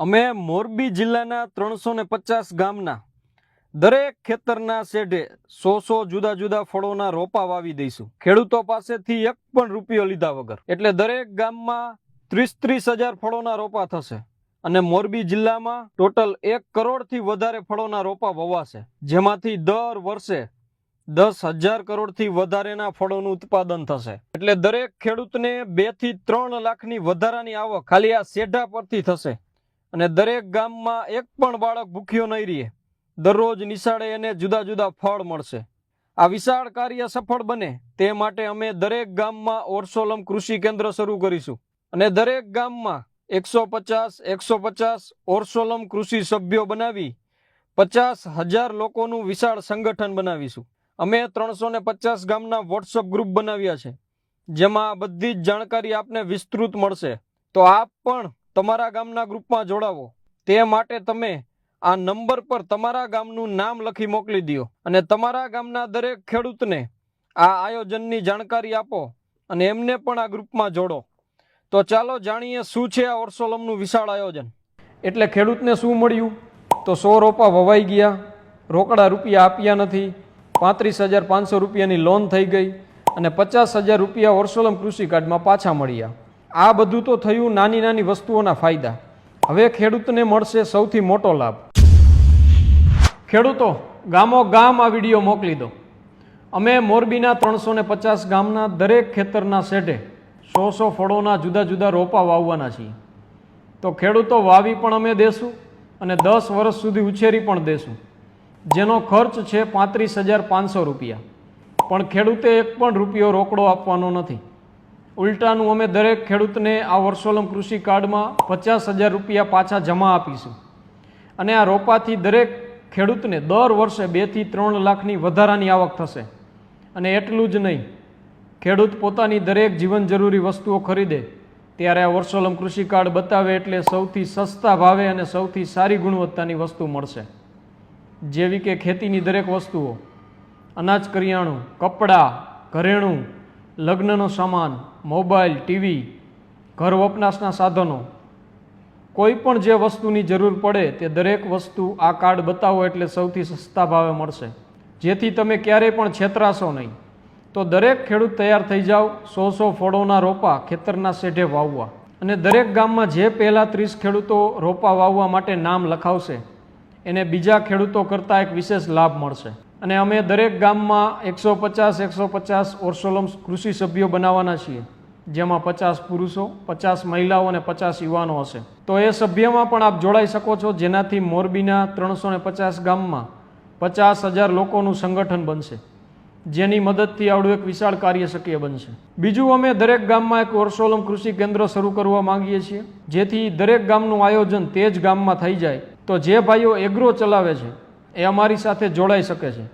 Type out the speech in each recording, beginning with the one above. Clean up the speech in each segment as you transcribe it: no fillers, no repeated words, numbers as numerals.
અમે મોરબી જિલ્લાના 350 ગામના દરેક ખેતરના શેઢે 100 જુદા જુદા ફળોના રોપા વાવી દઈશું ખેડૂતો પાસેથી એક પણ રૂપિયો લીધા વગર। એટલે દરેક ગામમાં 30 હજાર ફળોના રોપા થશે અને મોરબી જિલ્લામાં ટોટલ 1 કરોડથી વધારે ફળોના રોપા વવાશે, જેમાંથી દર વર્ષે 10,000 કરોડથી વધારેના ફળોનું ઉત્પાદન થશે। એટલે દરેક ખેડૂતને 2 થી 3 લાખની વધારાની આવક ખાલી આ શેઢા પરથી થશે અને દરેક ગામમાં એક પણ બાળક ભૂખ્યો નહીં રહે। દરરોજ નિશાળે એને જુદા જુદા ફળ મળશે। આ વિશાળ કાર્ય સફળ બને તે માટે અમે દરેક ગામમાં ઓરસોલમ કૃષિ કેન્દ્ર શરૂ કરીશું અને દરેક ગામમાં 150 ઓરસોલમ કૃષિ સભ્યો બનાવી 50,000 લોકોનું વિશાળ સંગઠન બનાવીશું। અમે 350 ગામના વોટ્સઅપ ગ્રુપ બનાવ્યા છે, જેમાં બધી જ જાણકારી આપને વિસ્તૃત મળશે। તો આપ પણ તમારા ગામના ગ્રુપમાં જોડાવો। તે માટે તમે આ નંબર પર તમારા ગામનું નામ લખી મોકલી દો અને તમારા ગામના દરેક ખેડૂતને આ આયોજનની જાણકારી આપો અને એમને પણ આ ગ્રુપમાં જોડો। તો ચાલો જાણીએ શું છે આ ઓરસોલમનું વિશાળ આયોજન। એટલે ખેડૂતને શું મળ્યું? તો 100 રોપા વવાઈ ગયા, રોકડા રૂપિયા આપ્યા નથી, 35,500 રૂપિયાની લોન થઈ ગઈ અને 50,000 રૂપિયા ઓરસોલમ કૃષિ કાર્ડમાં પાછા મળ્યા। આ બધું તો થયું નાની નાની વસ્તુઓના ફાયદા। હવે ખેડૂતને મળશે સૌથી મોટો લાભ। ખેડૂતો ગામો ગામ આ વિડીયો મોકલી દો। અમે મોરબીના 350 ગામના દરેક ખેતરના શેઢે 100 ફળોના જુદા જુદા રોપા વાવવાના છીએ। તો ખેડૂતો વાવી પણ અમે દેશું અને 10 વર્ષ સુધી ઉછેરી પણ દેશું, જેનો ખર્ચ છે 35,500 રૂપિયા। પણ ખેડૂતે એક પણ રૂપિયો રોકડો આપવાનો નથી। ઉલટાનું અમે દરેક ખેડૂતને આ ઓરસોલમ કૃષિ કાર્ડમાં 50,000 રૂપિયા પાછા જમા આપીશું અને આ રોપાથી દરેક ખેડૂતને દર વર્ષે 2 થી 3 લાખની વધારાની આવક થશે। અને એટલું જ નહીં, ખેડૂત પોતાની દરેક જીવન જરૂરી વસ્તુઓ ખરીદે ત્યારે આ ઓરસોલમ કૃષિ કાર્ડ બતાવે એટલે સૌથી સસ્તા ભાવે અને સૌથી સારી ગુણવત્તાની વસ્તુ મળશે, જેવી કે ખેતીની દરેક વસ્તુઓ, અનાજ કરિયાણું, કપડાં, ઘરેણું, લગ્નનો સામાન, મોબાઈલ, ટીવી, ઘર વપરાશના સાધનો, કોઈ પણ જે વસ્તુની જરૂર પડે તે દરેક વસ્તુ આ કાર્ડ બતાવો એટલે સૌથી સસ્તા ભાવે મળશે, જેથી તમે ક્યારેય પણ છેતરાશો નહીં। તો દરેક ખેડૂત તૈયાર થઈ જાઓ 100 ફળોના રોપા ખેતરના શેઢે વાવવા અને દરેક ગામમાં જે પહેલાં 30 ખેડૂતો રોપા વાવવા માટે નામ લખાવશે એને બીજા ખેડૂતો કરતાં એક વિશેષ લાભ મળશે। અને અમે દરેક ગામમાં 150 ઓરસોલમ કૃષિ સભ્યો બનાવવાના છીએ, જેમાં 50 પુરુષો, 50 મહિલાઓ અને 50 યુવાનો હશે। તો એ સભ્યમાં પણ આપ જોડાઈ શકો છો, જેનાથી મોરબીના 350 ગામમાં 50,000 લોકોનું સંગઠન બનશે, જેની મદદથી આવડું એક વિશાળ કાર્ય શક્ય બનશે। બીજું, અમે દરેક ગામમાં એક ઓરસોલમ કૃષિ કેન્દ્ર શરૂ કરવા માંગીએ છીએ, જેથી દરેક ગામનું આયોજન તે જ ગામમાં થઈ જાય। તો જે ભાઈઓ એગ્રો ચલાવે છે એ અમારી સાથે જોડાઈ શકે છે।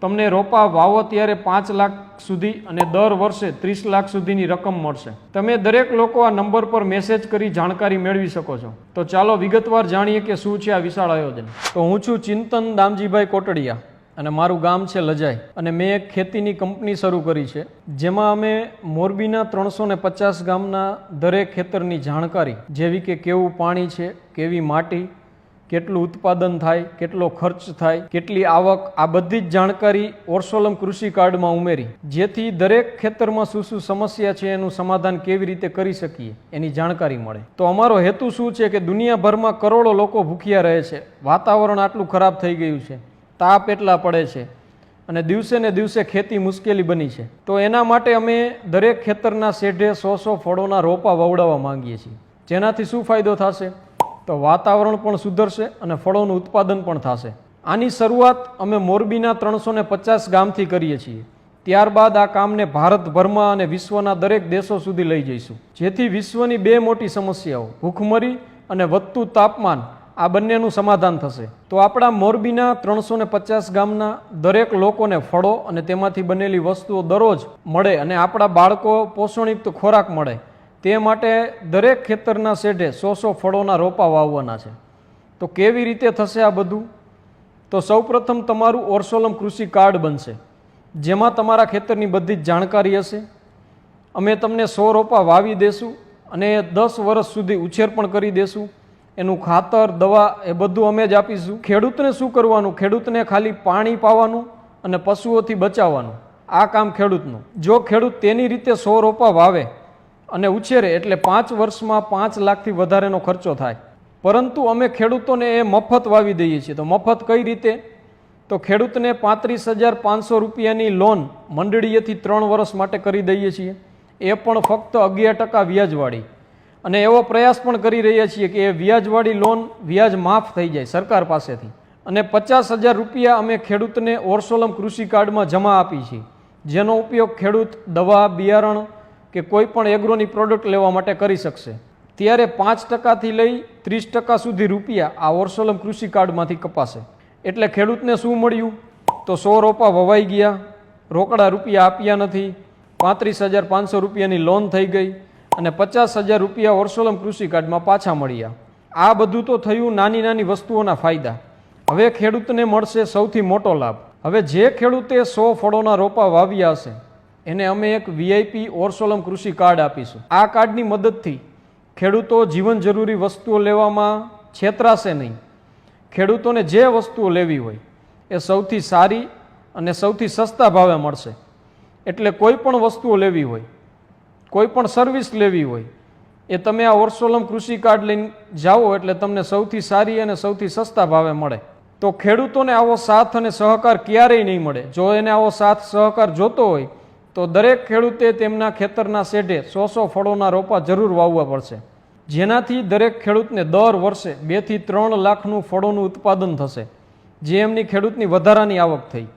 તમને રોપા વાવો ત્યારે 5 લાખ સુધી અને દર વર્ષે 30 લાખ સુધીની રકમ મળશે। તમે દરેક લોકો આ નંબર પર મેસેજ કરી જાણકારી મેળવી શકો છો। તો ચાલો વિગતવાર જાણીએ કે શું છે આ વિશાળ આયોજન। તો હું છું ચિંતન દામજીભાઈ કોટડિયા અને મારું ગામ છે લજાઈ અને મેં એક ખેતીની કંપની શરૂ કરી છે, જેમાં અમે મોરબીના 350 ગામના દરેક ખેતરની જાણકારી, જેવી કે કેવું પાણી છે, કેવી માટી, કેટલું ઉત્પાદન થાય, કેટલો ખર્ચ થાય, કેટલી આવક, આ બધી જ જાણકારી ઓરસોલમ કૃષિ કાર્ડમાં ઉમેરી, જેથી દરેક ખેતરમાં શું શું સમસ્યા છે એનું સમાધાન કેવી રીતે કરી શકીએ એની જાણકારી મળે। તો અમારો હેતુ શું છે કે દુનિયાભરમાં કરોડો લોકો ભૂખ્યા રહે છે, વાતાવરણ આટલું ખરાબ થઈ ગયું છે, તાપ એટલા પડે છે અને દિવસે ને દિવસે ખેતી મુશ્કેલી બની છે। તો એના માટે અમે દરેક ખેતરના શેઢે 100 ફળોના રોપા વવડાવવા માંગીએ છીએ, જેનાથી શું ફાયદો થશે? તો વાતાવરણ પણ સુધરશે અને ફળોનું ઉત્પાદન પણ થશે। આની શરૂઆત અમે મોરબીના 350 ગામથી કરીએ છીએ, ત્યારબાદ આ કામને ભારતભરમાં અને વિશ્વના દરેક દેશો સુધી લઈ જઈશું, જેથી વિશ્વની 2 મોટી સમસ્યાઓ, ભૂખમરી અને વધતું તાપમાન, આ બંનેનું સમાધાન થશે। તો આપણા મોરબીના 350 ગામના દરેક લોકોને ફળો અને તેમાંથી બનેલી વસ્તુઓ દરરોજ મળે અને આપણા બાળકો પોષણયુક્ત ખોરાક મળે, તે માટે દરેક ખેતરના શેઢે 100 ફળોના રોપા વાવવાના છે। તો કેવી રીતે થશે આ બધું? તો સૌપ્રથમ તમારું ઓરસોલમ કૃષિ કાર્ડ બનશે, જેમાં તમારા ખેતરની બધી જ જાણકારી હશે। અમે તમને 100 રોપા વાવી દેશું અને 10 વર્ષ સુધી ઉછેર પણ કરી દેશું એનું ખાતર દવા એ બધું અમે જ આપીશું. ખેડૂતને શું કરવાનું? ખેડૂતને ખાલી પાણી પાવાનું અને પશુઓથી બચાવવાનું, આ કામ ખેડૂતનું. જો ખેડૂત તેની રીતે 100 રોપા વાવે અને ઉછેરે એટલે 5 વર્ષમાં 5 લાખથી વધારેનો ખર્ચો થાય. પરંતુ અમે ખેડૂતોને એ મફત વાવી દઈએ છીએ. તો મફત કઈ રીતે? તો ખેડૂતને 35,500 રૂપિયાની લોન મંડળીએથી 3 વર્ષ માટે કરી દઈએ છીએ, એ પણ ફક્ત 11% વ્યાજવાળી. અને એવો પ્રયાસ પણ કરી રહ્યા છીએ કે એ વ્યાજવાળી લોન વ્યાજ માફ થઈ જાય સરકાર પાસેથી. અને 50,000 રૂપિયા અમે ખેડૂતને ઓર્સોલમ કૃષિ કાર્ડમાં જમા આપી છીએ, જેનો ઉપયોગ ખેડૂત દવા, બિયારણ કે કોઈ પણ એગ્રોની પ્રોડક્ટ લેવા માટે કરી શકશે. ત્યારે 5%થી લઈ 30% સુધી રૂપિયા આ ઓર્સોલમ કૃષિ કાર્ડમાંથી કપાશે. એટલે ખેડૂતને શું મળ્યું? તો 100 રોપા વવાઈ ગયા, રોકડા રૂપિયા આપ્યા નથી, 35,500 રૂપિયાની લોન થઈ ગઈ અને 50,000 રૂપિયા ઓર્સોલમ કૃષિ કાર્ડમાં પાછા મળ્યા. આ બધું તો થયું નાની નાની વસ્તુઓના ફાયદા. હવે ખેડૂતને મળશે સૌથી મોટો લાભ. હવે જે ખેડૂતે 100 ફળોના રોપા વાવ્યા હશે એને અમે એક VIP ઓર્સોલમ કૃષિ કાર્ડ આપીશું. આ કાર્ડની મદદથી ખેડૂતો જીવન જરૂરી વસ્તુઓ લેવામાં છેતરાશે નહીં. ખેડૂતોને જે વસ્તુઓ લેવી હોય એ સૌથી સારી અને સૌથી સસ્તા ભાવે મળશે. એટલે કોઈ પણ વસ્તુઓ લેવી હોય, કોઈ પણ સર્વિસ લેવી હોય, એ તમે આ ઓર્સોલમ કૃષિ કાર્ડ લઈને જાઓ એટલે તમને સૌથી સારી અને સૌથી સસ્તા ભાવે મળે. તો ખેડૂતોને આવો સાથ અને સહકાર ક્યારેય નહીં મળે. જો એને આવો સાથ સહકાર જોતો હોય તો દરેક ખેડૂતે તેમના ખેતરના શેઢે 100 ફળોના રોપા જરૂર વાવવા પડશે, જેનાથી દરેક ખેડૂતને દર વર્ષે 2 થી 3 લાખનું ફળોનું ઉત્પાદન થશે, જે એમની ખેડૂતની વધારાની આવક થઈ.